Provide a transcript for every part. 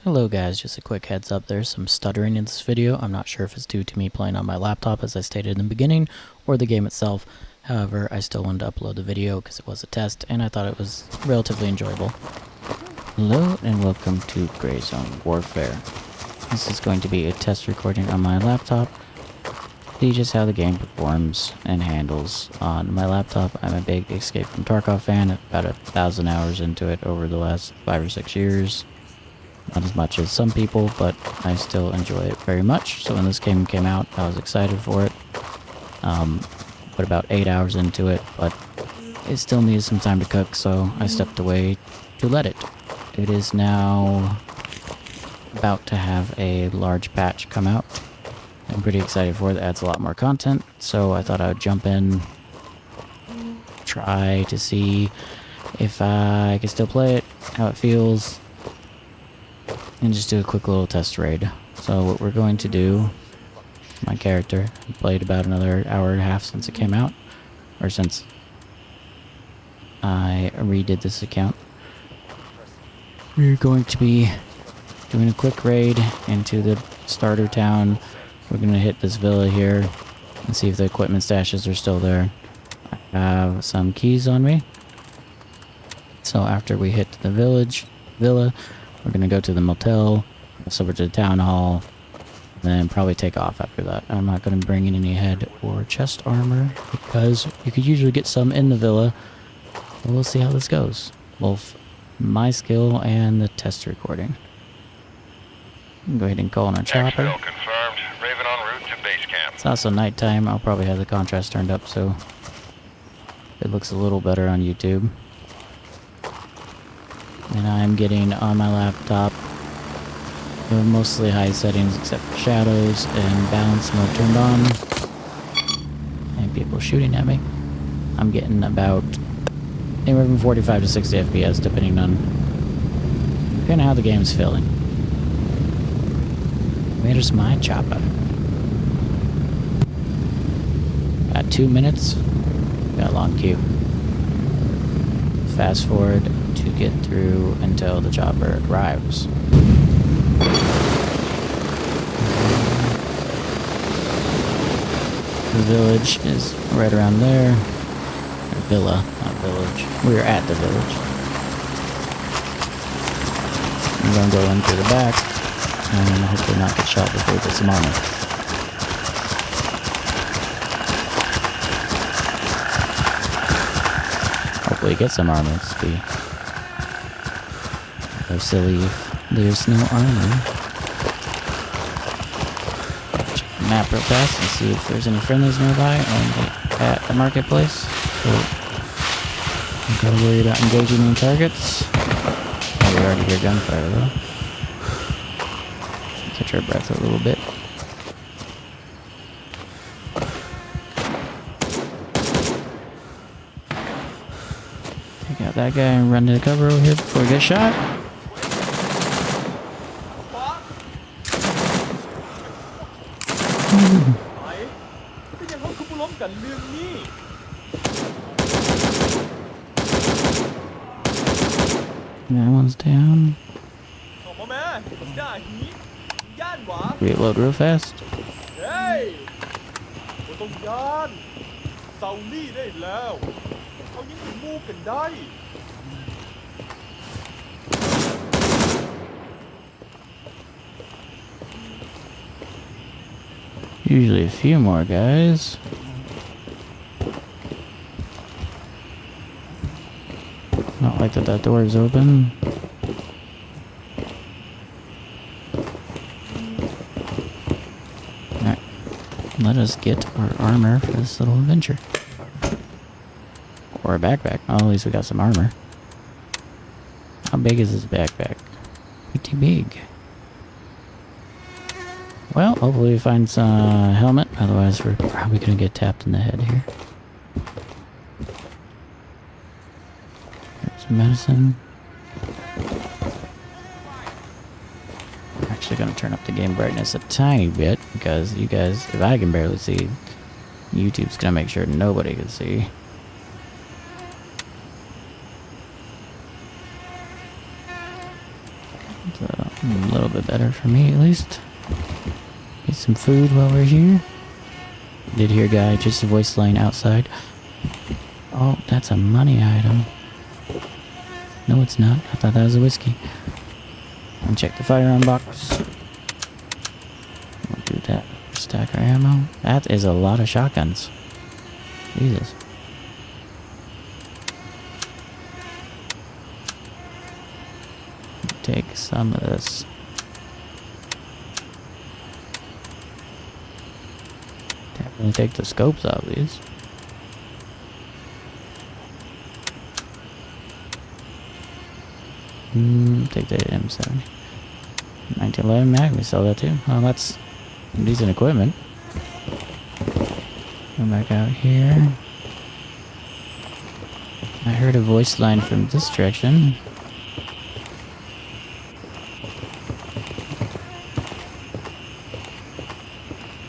Hello guys, just a quick heads up, there's some stuttering in this video. I'm not sure if it's due to me playing on my laptop as I stated in the beginning, or the game itself. However, I still wanted to upload the video because it was a test and I thought it was relatively enjoyable. Hello and welcome to Gray Zone Warfare. This is going to be a test recording on my laptop. See just how the game performs and handles on my laptop. I'm a big Escape from Tarkov fan, about 1,000 hours into it over the last 5 or 6 years. Not as much as some people, but I still enjoy it very much. So when this game came out, I was excited for it. Put about 8 hours into it, but it still needed some time to cook, so I stepped away to let it. It is now about to have a large patch come out. I'm pretty excited for it. It adds a lot more content, so I thought I would jump in, try to see if I can still play it, how it feels, and just do a quick little test raid. So what we're going to do, my character played about another hour and a half since it came out, or since I redid this account. We're going to be doing a quick raid into the starter town. We're going to hit this villa here and see if the equipment stashes are still there. I have some keys on me. So after we hit the villa, we're going to go to the motel, over to the town hall, and then probably take off after that. I'm not going to bring in any head or chest armor because you could usually get some in the villa. But we'll see how this goes. Both my skill and the test recording. Go ahead and call on a chopper. Confirmed. Raven en route to base camp. It's also nighttime. I'll probably have the contrast turned up so it looks a little better on YouTube. And I'm getting on my laptop mostly high settings except for shadows and balance mode turned on. And people shooting at me. I'm getting about anywhere from 45 to 60 FPS depending on how the game's feeling. Where's my chopper? Got 2 minutes. Got a long queue. Fast forward to get through until the chopper arrives. The village is right around there. Or villa, not village. We're at the village. I'm gonna go in through the back and hopefully not get shot before we get some armor. Hopefully get some armor. It's be so silly if there's no armor. Check the map real fast and see if there's any friendlies nearby at the marketplace. So I'm kind of worried about engaging any targets. Oh, we already hear gunfire though. Catch our breath a little bit. Take out that guy and run to the cover over here before we get shot. That one's down. Reload real fast. Usually a few more guys. Not like that door is open. Alright. Let us get our armor for this little adventure. Or a backpack. Oh, at least we got some armor. How big is this backpack? Pretty big. Well, hopefully we find some helmet. Otherwise, we're probably going to get tapped in the head here. There's some medicine. I'm actually going to turn up the game brightness a tiny bit because you guys, if I can barely see, YouTube's going to make sure nobody can see. So A little bit better for me, at least. Get some food while we're here. Did hear a guy just a voice line outside. Oh, that's a money item. No, it's not. I thought that was a whiskey. And check the firearm box. We'll do that. Stack our ammo. That is a lot of shotguns. Jesus. Take some of this. Definitely take the scopes out of these. Take the M7. 1911 mag, we sell that too. Oh, that's decent equipment. Come back out here. I heard a voice line from this direction.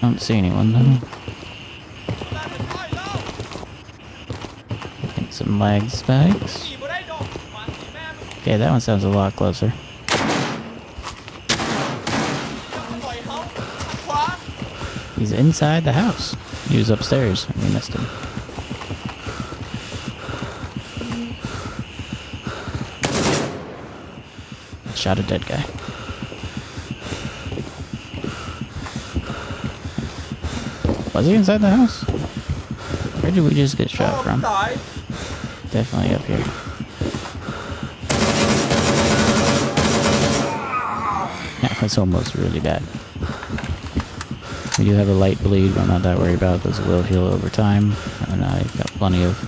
Don't see anyone though. Take some lag spikes. Okay, that one sounds a lot closer. He's inside the house. He was upstairs and we missed him. Shot a dead guy. Was he inside the house? Where did we just get shot from? Definitely up here. Yeah, that's almost really bad. We do have a light bleed, but I'm not that worried about it. Those will heal over time. And I've got plenty of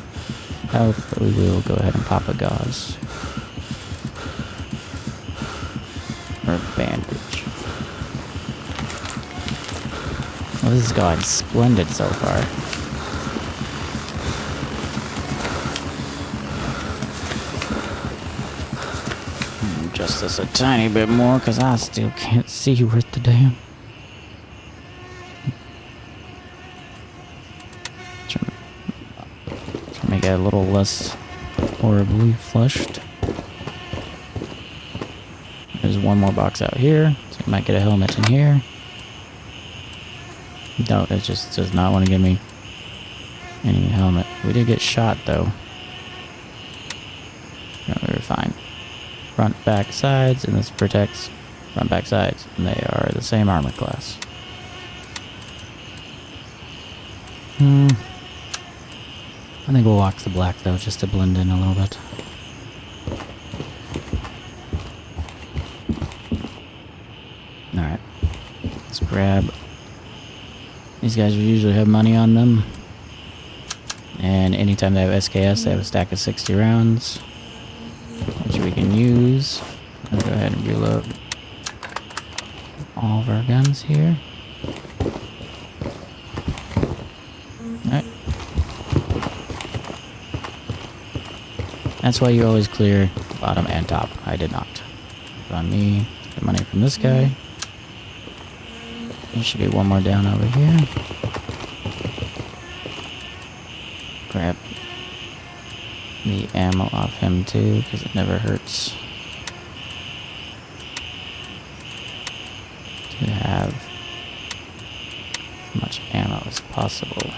health, but we will go ahead and pop a gauze. Or a bandage. Well, this is going splendid so far. Adjust this a tiny bit more, because I still can't see worth the damn. Try to make it a little less horribly flushed. There's one more box out here, so you might get a helmet in here. No, it just does not want to give me any helmet. We did get shot though. No, we were fine. Front, back, sides, and this protects front, back, sides. And they are the same armor class. I think we'll walk the black though, just to blend in a little bit. Alright. Let's grab. These guys usually have money on them. And anytime they have SKS, they have a stack of 60 rounds. Which we can use. I'll go ahead and reload all of our guns here. Alright. That's why you always clear bottom and top. I did not. On me, get money from this guy. There should be one more down over here. Grab the ammo off him too, because it never hurts to have as much ammo as possible.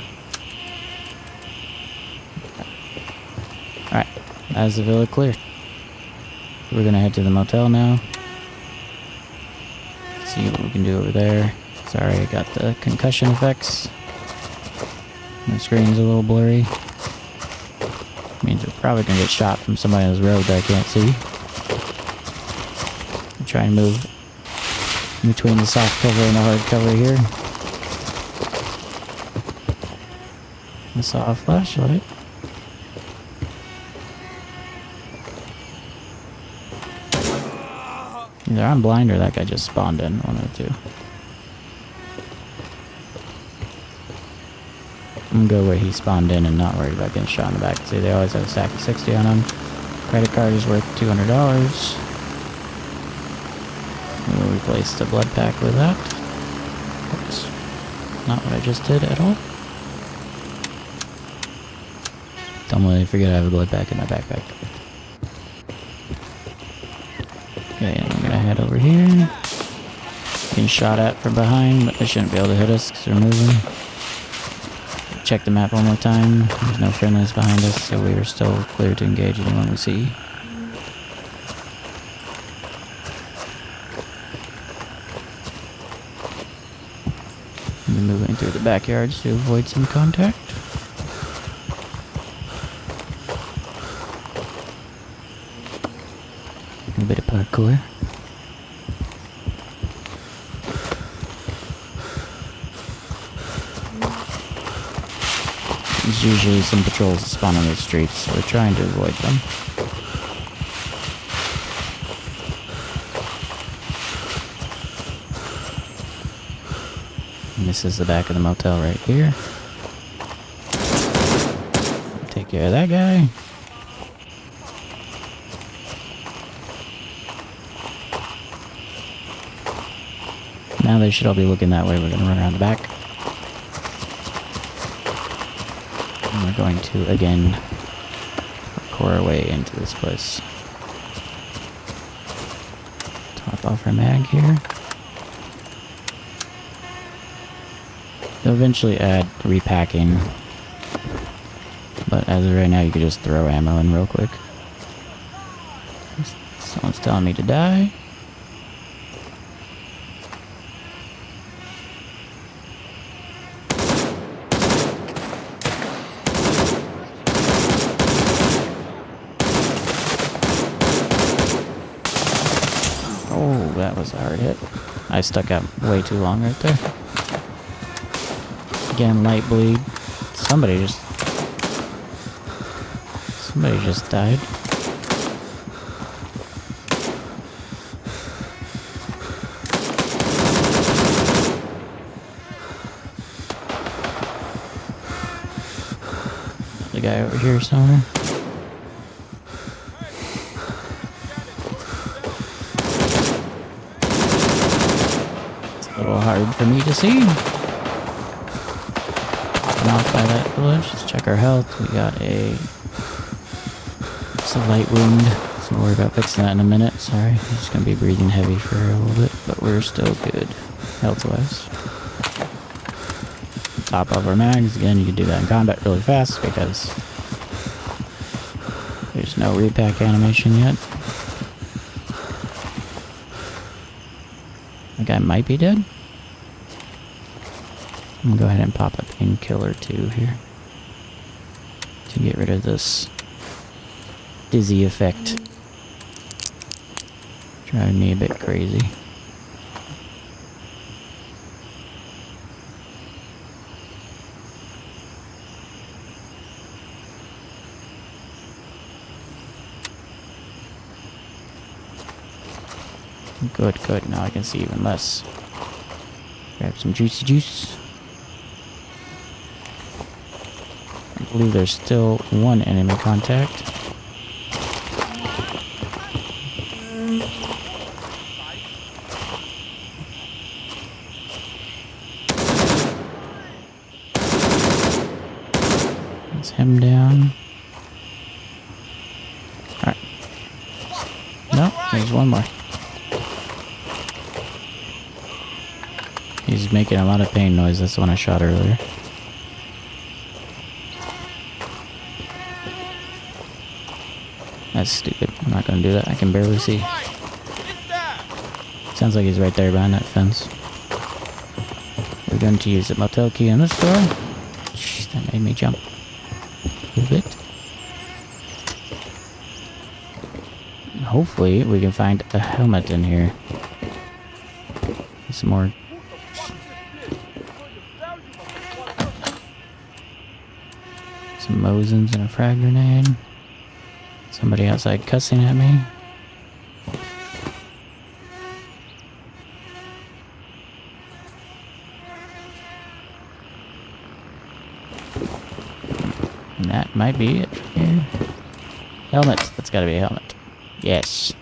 Alright, that is the villa clear. We're gonna head to the motel now. See what we can do over there. Sorry, I got the concussion effects. My screen's a little blurry. Means we're probably gonna get shot from somebody on this road that I can't see. I'll try and move in between the soft cover and the hard cover here. I saw a flashlight. Either I'm blind or that guy just spawned in, one of the two. I'm gonna go where he spawned in and not worry about getting shot in the back. See, they always have a stack of 60 on them. Credit card is worth $200. We'll replace the blood pack with that. Oops. Not what I just did at all. Don't let me forget I have a blood pack in my backpack. Okay, and I'm gonna head over here. getting shot at from behind, but they shouldn't be able to hit us because we're moving. Check the map one more time. There's no friendlies behind us, so we are still clear to engage anyone we see. We're moving through the backyards to avoid some contact. A bit of parkour. There's usually some patrols that spawn on the streets, so we're trying to avoid them. And this is the back of the motel right here. Take care of that guy. Now they should all be looking that way. We're going to run around the back. And we're going to, again, parkour our way into this place. Top off our mag here. They'll eventually add repacking. But as of right now, you can just throw ammo in real quick. Someone's telling me to die. Oh, that was a hard hit. I stuck out way too long right there. Again, light bleed. Somebody just died. The guy over here somewhere. It's a little hard for me to see. Off by that village. Let's check our health. We got it's a light wound, so we'll worry about fixing that in a minute. Sorry, I'm just gonna be breathing heavy for a little bit, but we're still good health-wise. Top of our mags. Again, you can do that in combat really fast because there's no repack animation yet. The guy might be dead. I'm gonna go ahead and pop a painkiller too here to get rid of this dizzy effect. Driving me a bit crazy. Good, good. Now I can see even less. Grab some juicy juice. I believe there's still one enemy contact. That's him down. Alright. No, there's one more. He's making a lot of pain noise. That's the one I shot earlier. That's stupid. I'm not gonna do that. I can barely see. Sounds like he's right there behind that fence. We're going to use the motel key on this door. Jeez, that made me jump a little bit. Hopefully we can find a helmet in here. Some more. Some Mosins and a frag grenade. Somebody outside cussing at me. And that might be it here. Helmet. That's gotta be a helmet. Yes.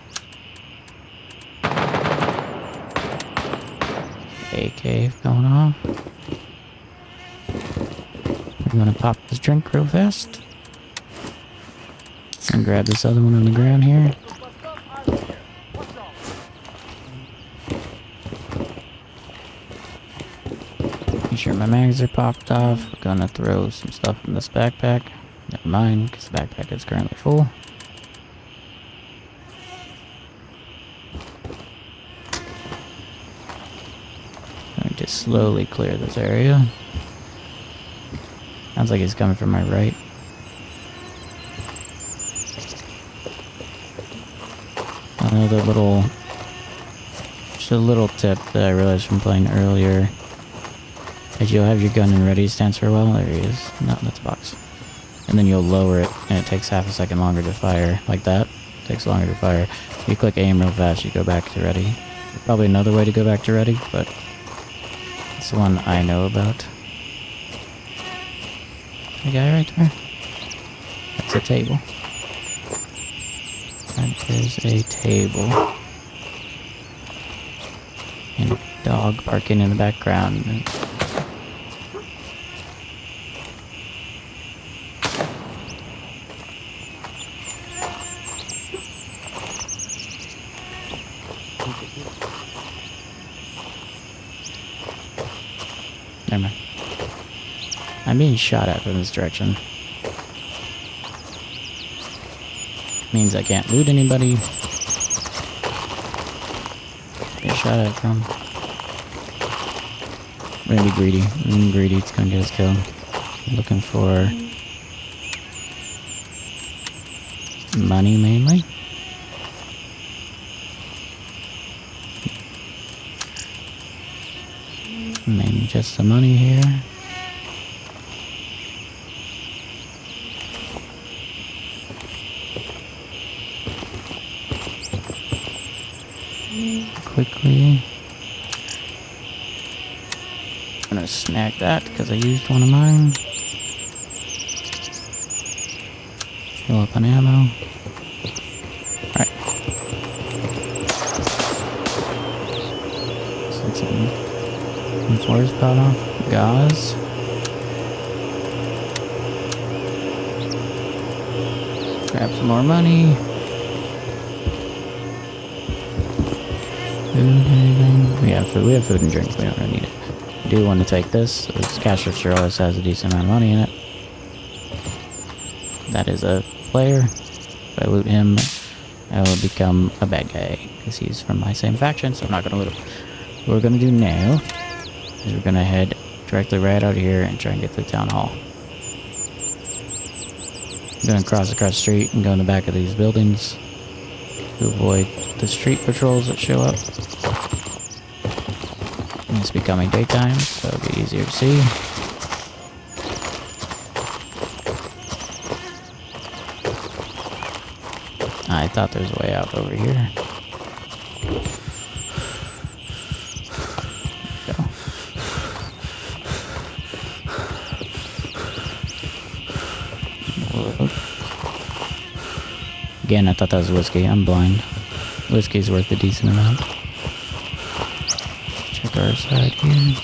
AK going off. I'm gonna pop this drink real fast. And grab this other one on the ground here. Make sure my mags are popped off. We're gonna throw some stuff in this backpack. Never mind, because the backpack is currently full. Going to slowly clear this area. Sounds like he's coming from my right. Another little... just a little tip that I realized from playing earlier. Is you'll have your gun in ready stance for a while. There he is. No, that's a box. And then you'll lower it, and it takes half a second longer to fire. Like that. It takes longer to fire. If you click aim real fast, you go back to ready. There's probably another way to go back to ready, but it's the one I know about. The guy right there. That's a table. That is a table. And a dog barking in the background. Never mind. I'm being shot at from this direction. Means I can't loot anybody. Get shot at from. We're gonna be greedy. We're gonna be greedy. It's gonna get us killed. I'm looking for money mainly. Maybe just the money here. Quickly. I'm gonna snag that because I used one of mine. Fill up on ammo. Alright. Some floors pot off. Gauze. Grab some more money. Food, anything? We have food. We have food and drink. We don't really need it. I do want to take this. This cash register always has a decent amount of money in it. That is a player. If I loot him, I will become a bad guy because he's from my same faction. So I'm not gonna loot him. What we're gonna do now is we're gonna head directly right out here and try and get to the town hall. I'm gonna cross across the street and go in the back of these buildings to avoid the street patrols that show up. And it's becoming daytime, so it'll be easier to see. I thought there was a way out over here. Again, I thought that was whiskey. I'm blind. Whiskey's worth a decent amount. Check our side here.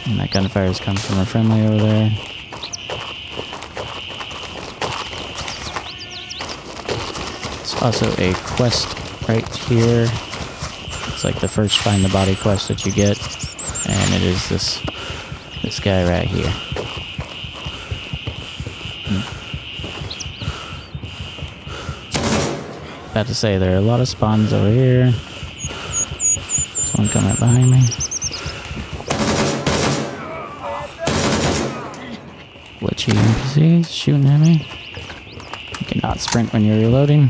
And that gunfire is coming from a friendly over there. There's also a quest right here. It's like the first find the body quest that you get. And it is this guy right here. About to say, there are a lot of spawns over here. Someone coming up behind me. Glitchy NPCs shooting at me. You cannot sprint when you're reloading.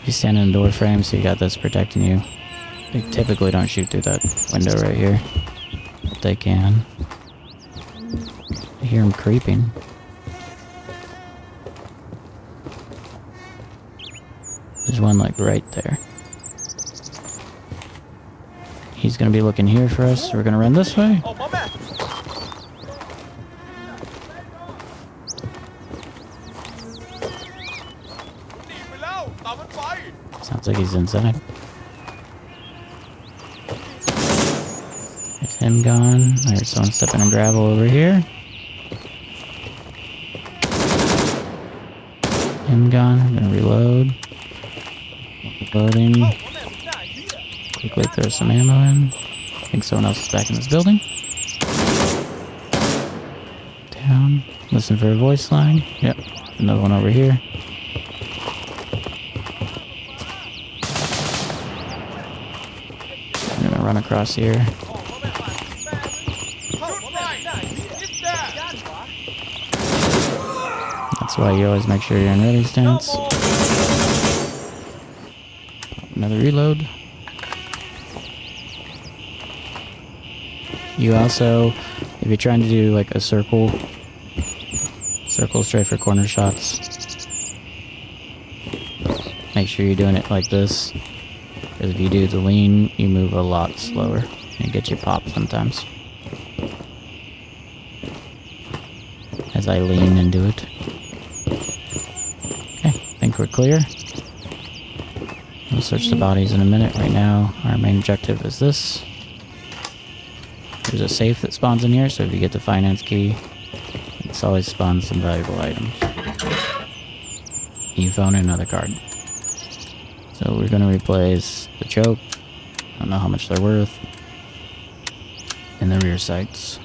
You stand in a door frame, so you got this protecting you. They typically don't shoot through that window right here. But they can. I hear them creeping. There's one like right there. He's gonna be looking here for us, so we're gonna run this way. Sounds like he's inside. There's him gone. There's someone stepping in gravel over here. Him gone. I'm gonna reload. Loading. Quickly throw some ammo in. I think someone else is back in this building. Down. Listen for a voice line. Yep. Another one over here. I'm gonna run across here. That's why you always make sure you're in ready stance. Another reload. You also, if you're trying to do like a circle straight for corner shots, make sure you're doing it like this. Because if you do the lean, you move a lot slower and get you popped sometimes. As I lean and do it. Okay, I think we're clear. We'll search the bodies in a minute. Right now, our main objective is this. There's a safe that spawns in here, so if you get the finance key, it's always spawns some valuable items. E-phone and another card. So we're going to replace the choke. I don't know how much they're worth. And the rear sights.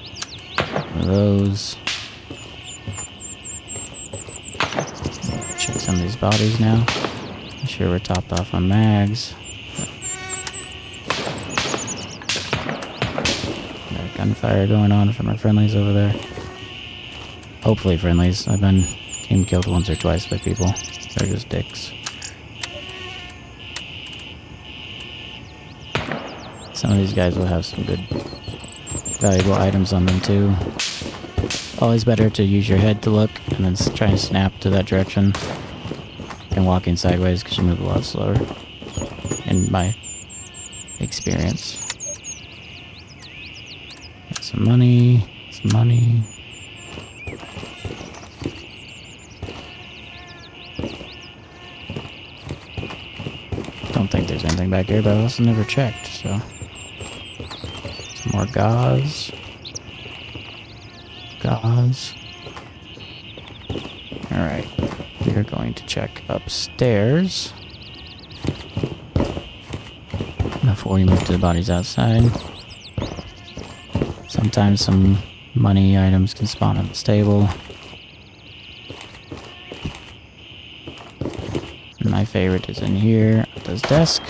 Those. Check some of these bodies now. Make sure we're topped off on mags. Got gunfire going on from our friendlies over there. Hopefully friendlies. I've been team killed once or twice by people. They're just dicks. Some of these guys will have some good valuable items on them too. Always better to use your head to look and then try and snap to that direction than walking sideways because you move a lot slower, in my experience. Got some money, some money. Don't think there's anything back here, but I also never checked, so. Some more gauze. Gauze. Alright. We are going to check upstairs. Before we move to the bodies outside. Sometimes some money items can spawn on the stable. And my favorite is in here at this desk.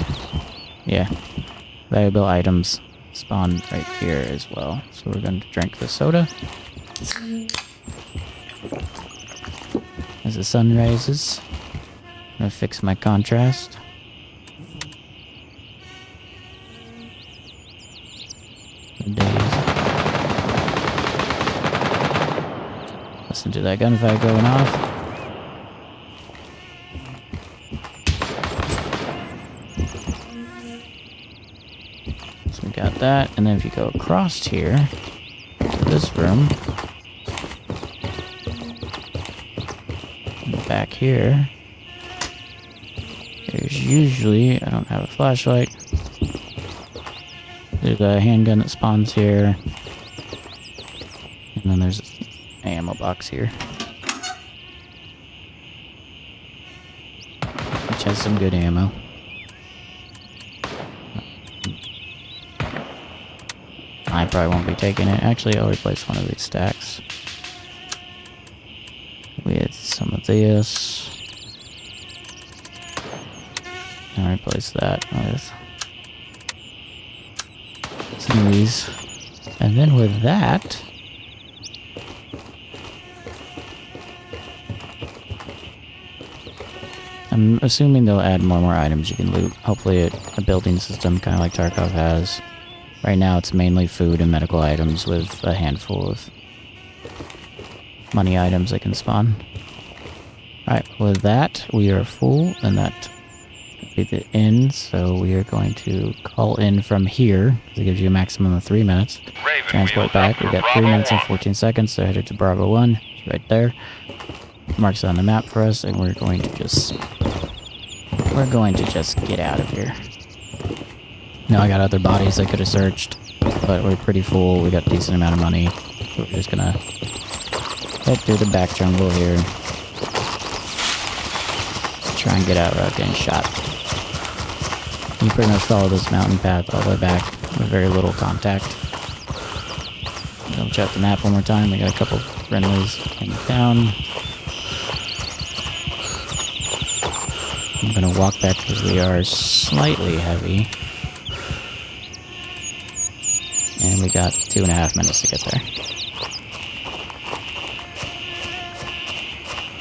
Yeah. Valuable items spawn right here as well. So we're going to drink the soda. As the sun rises, I'm going to fix my contrast. Listen to that gunfire going off. So we got that, and then if you go across here to this room, and back here, there's usually, I don't have a flashlight, there's a handgun that spawns here, and then there's an ammo box here, which has some good ammo. I probably won't be taking it. Actually, I'll replace one of these stacks with some of this. And replace that with some of these. And then with that, I'm assuming they'll add more items you can loot. Hopefully a building system kind of like Tarkov has. Right now it's mainly food and medical items with a handful of money items that can spawn. Alright, with that we are full, and that will be the end, so we are going to call in from here. It gives you a maximum of 3 minutes. Raven, Transport back, we've got 3 minutes and 14 seconds, so headed to Bravo 1, it's right there. Marks it on the map for us, and we're going to just get out of here. Now I got other bodies I could have searched, but we're pretty full. We got a decent amount of money. So we're just gonna head through the back jungle here. Try and get out without getting shot. You pretty much follow this mountain path all the way back with very little contact. Double check the map one more time. We got a couple friendlies in town. I'm gonna walk back because we are slightly heavy. And we got 2.5 minutes to get there.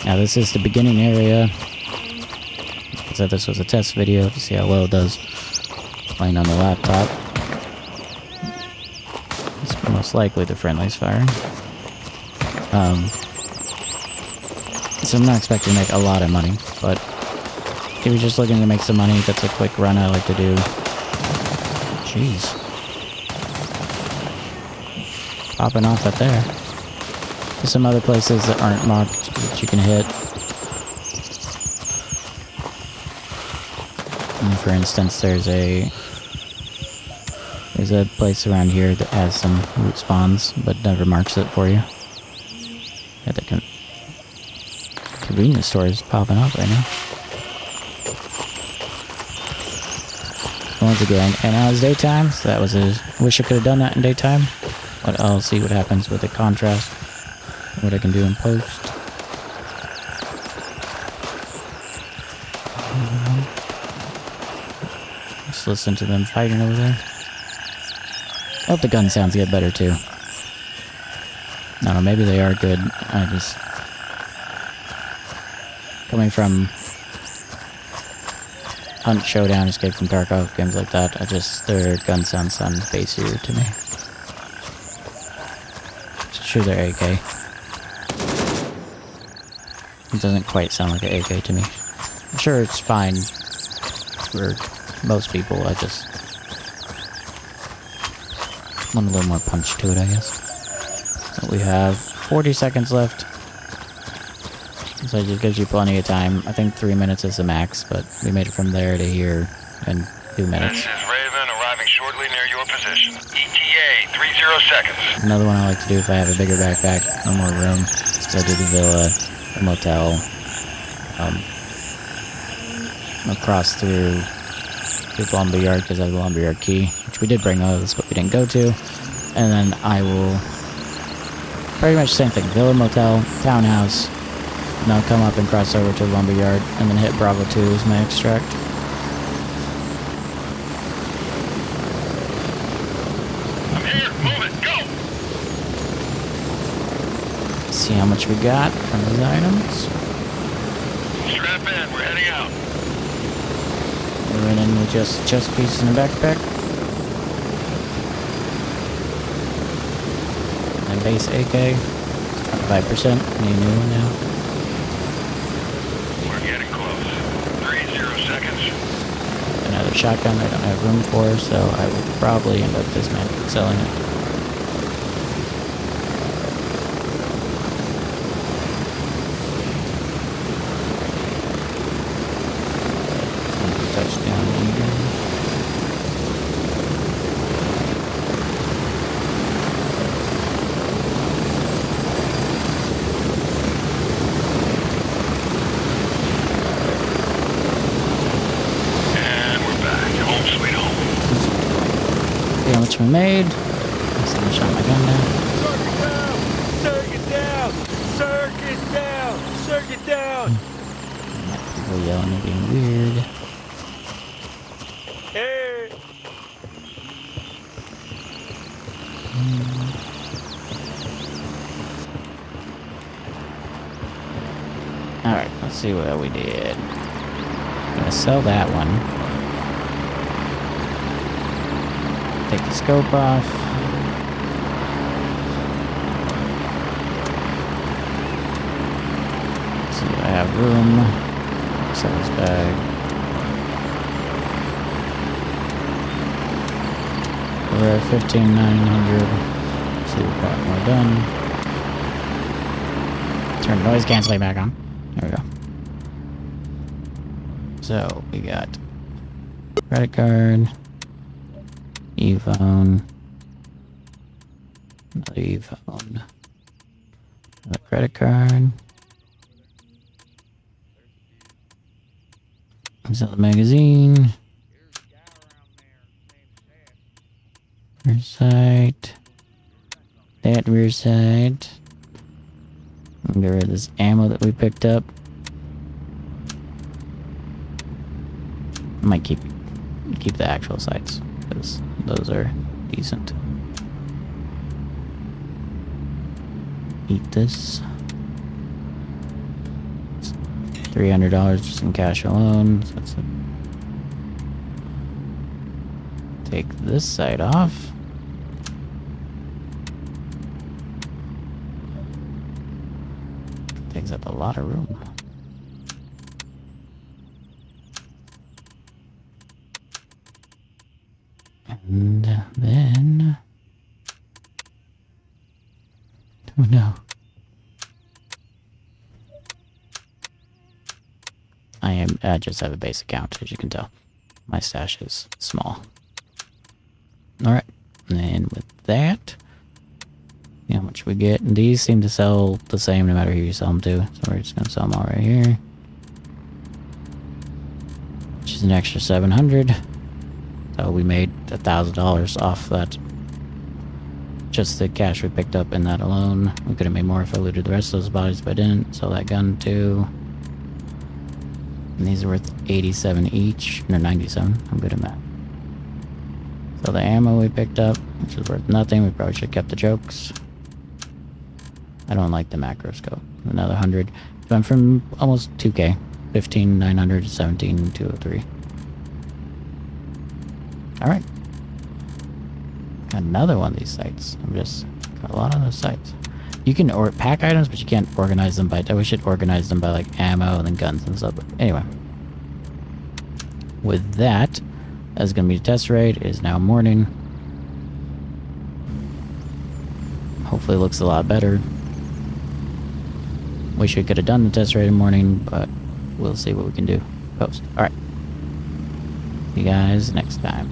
Now this is the beginning area. Like I said, this was a test video to see how well it does playing on the laptop. It's most likely the friendlies firing. So I'm not expecting to make a lot of money, but if you're just looking to make some money, that's a quick run I like to do. Jeez. Popping off up there. There's some other places that aren't marked that you can hit. And for instance, there's a place around here that has some root spawns, but never marks it for you. Yeah, the convenience store is popping up right now. Once again, and now it's daytime, so that was a... Wish I could have done that in daytime. But I'll see what happens with the contrast. What I can do in post. Just listen to them fighting over there. I hope the gun sounds get better too. I don't know, maybe they are good. I just... Coming from Hunt, Showdown, Escape from Tarkov, games like that, their gun sounds bassier to me. Sure, they're AK. It doesn't quite sound like an AK to me. I'm sure it's fine for most people. I just want a little more punch to it, I guess. But we have 40 seconds left. So it just gives you plenty of time. I think 3 minutes is the max, but we made it from there to here in 2 minutes. This is Raven, arriving shortly near your position. ETA, 30 seconds. Another one I like to do if I have a bigger backpack or more room. So I do the villa, the motel, across through the lumberyard because I have the lumberyard key, which we did bring those, but we didn't go to. And then I will pretty much same thing, villa, motel, townhouse, and I'll come up and cross over to the lumberyard and then hit Bravo 2 as my extract. See how much we got from these items. Strap in, we're heading out. We're in with just a chest piece and a backpack. And base AK, 5%, any new one now. We're getting close. 30 seconds. Another shotgun I don't have room for, so I will probably end up dismantling and selling it. Touchdown here. And we're back. Home sweet home. See how much we made. Someone shot my gun down. Circuit down! Circuit down! Circuit down! People yelling and being weird. Hey! Alright, let's see what we did. I'm gonna sell that one. Take the scope off. See if I have room. Sell this bag. We're at 15,900. See what got more done. Turn noise canceling back on. There we go. So we got credit card, ePhone, another ePhone, another credit card. Sell the magazine. rear sight. That rear sight. Get rid of this ammo that we picked up. I might keep the actual sights, because those are decent. Eat this. It's $300 just in cash alone. So that's it. Take this side off. Takes up a lot of room. And then... oh no. I just have a base account, as you can tell. My stash is small. Alright, and then with that, how much we get? And these seem to sell the same no matter who you sell them to, so we're just gonna sell them all right here. Which is an extra 700. So we made $1,000 off that. Just the cash we picked up in that alone. We could have made more if I looted the rest of those bodies, but I didn't. Sell that gun too. And these are worth 87 each. No, 97. I'm good at math. So the ammo we picked up, which is worth nothing. We probably should have kept the jokes. I don't like the macro scope. Another 100. So I'm from almost 2k. 15,900 to 17,203. Alright. Another one of these sites. I'm just got a lot of those sites. You can pack items, but you can't organize them by... we should organize them by like ammo and then guns and stuff. But anyway. With that, that's going to be a test raid. It is now morning. Hopefully it looks a lot better. Wish we could have done the test raid in the morning, but we'll see what we can do. Post. Alright. See you guys next time.